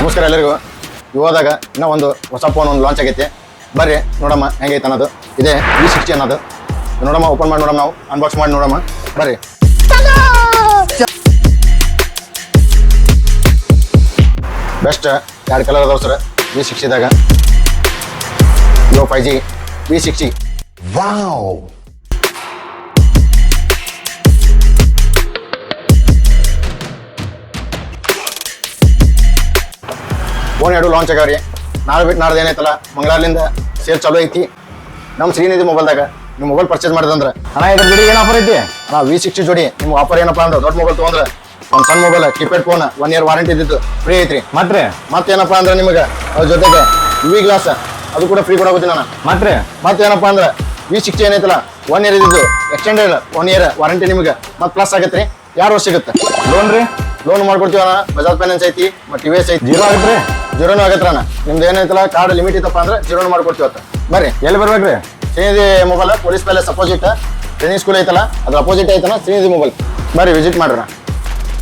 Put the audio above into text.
ನಮಸ್ಕಾರ ಎಲ್ಲರಿಗೂ. ಇವಾದಾಗ ಇನ್ನೂ ಒಂದು ಹೊಸ ಫೋನ್ ಒಂದು ಲಾಂಚ್ ಆಗೈತೆ. ಬರ್ರಿ ನೋಡಮ್ಮ ಹೆಂಗೈತೆ ಅನ್ನೋದು. ಇದೇ V60 ಅನ್ನೋದು. ನೋಡಮ್ಮ, ಓಪನ್ ಮಾಡಿ ನೋಡಮ್ಮ, ನಾವು ಅನ್ಬಾಕ್ಸ್ ಮಾಡಿ ನೋಡಮ್ಮ. ಬರ್ರಿ. ಬೆಸ್ಟ್ 2 ಕಲರ್ ಅದಾವ ಸರ್ V60ದಾಗ. Vivo 5G V60. Wow, phone 2 launch ಆಗ್ಯಾವ್ರಿ. ನಾಳೆ ಬಿಟ್ಟು ನಾಡ್ದು ಏನೈತಲ್ಲ, ಮಂಗಳವಾರಲಿಂದ ಸೇಲ್ ಚಾಲೂ ಐತಿ ನಮ್ಮ ಶ್ರೀನಿಧಿ ಮೊಬೈಲ್ದಾಗ. ನೀವು ಮೊಬೈಲ್ ಪರ್ಚೇಸ್ ಮಾಡಿದಂದ್ರೆ ಅಣ್ಣ ಇದ್ರ ಜೋಡಿ ಏನು ಆಫರ್ ಐತಿ ಅಣ್ಣ? V60 ಜೋಡಿ ನಿಮ್ಗೆ ಆಫರ್ ಏನಪ್ಪ ಅಂದ್ರೆ, ದೊಡ್ಡ ಮೊಬೈಲ್ ತೊಗೊಂಡ್ರೆ ಒಂದು ಸಣ್ಣ mobile keypad phone 1 year warranty ಇದ್ದಿದ್ದು ಫ್ರೀ ಐತ್ರಿ. ಮತ್ತೇನಪ್ಪ ಅಂದ್ರೆ ನಿಮಗೆ ಅದ್ರ ಜೊತೆಗೆ UV ಗ್ಲಾಸ್ ಅದು ಕೂಡ ಫ್ರೀ ಕೊಡೋಗುತ್ತೆ ನಾನು. ಮತ್ತೇನಪ್ಪ ಅಂದ್ರೆ V60 ಏನೈತಲ್ಲ 1 ಇಯರ್ ಇದ್ದಿದ್ದು ಎಕ್ಸ್ಟೆಂಡೆಡ್ 1 ಇಯರ್ ವಾರಂಟಿ ನಿಮಗೆ ಮತ್ತೆ ಪ್ಲಸ್ ಆಗತ್ತೆ ರೀ. 2 ವರ್ಷ ಸಿಗುತ್ತೆ. ಲೋನ್ ಮಾಡ್ಕೊಡ್ತೀವಿ ಅಣ್ಣ. ಬಜಾಜ್ ಫೈನಾನ್ಸ್ ಐತಿ, ಮತ್ತು TVS ಐತಿ. ಜೀರೋನು ಆಗತ್ತೆ ಅಣ್ಣ. ನಿಮ್ದು ಏನೈತಲ್ಲ ಕಾರ್ಡ್ ಲಿಮಿಟ್ ಇತ್ತಪ್ಪ ಅಂದ್ರೆ ಜೀರೋನು ಮಾಡ್ಕೊಡ್ತೀವಿ. ಬರ್ರಿ. ಎಲ್ಲಿ ಬರ್ಬೇಕ್ರಿ? Srinidhi mobile police palace opposite training school ಐತಲ್ಲ, ಅದ್ರ ಅಪೋಸಿಟ್ ಐತಲ್ಲ ಶ್ರೀನಿಧಿ ಮೊಬೈಲ್. ಬರ್ರಿ, ವಿಸಿಟ್ ಮಾಡ್ರಿ.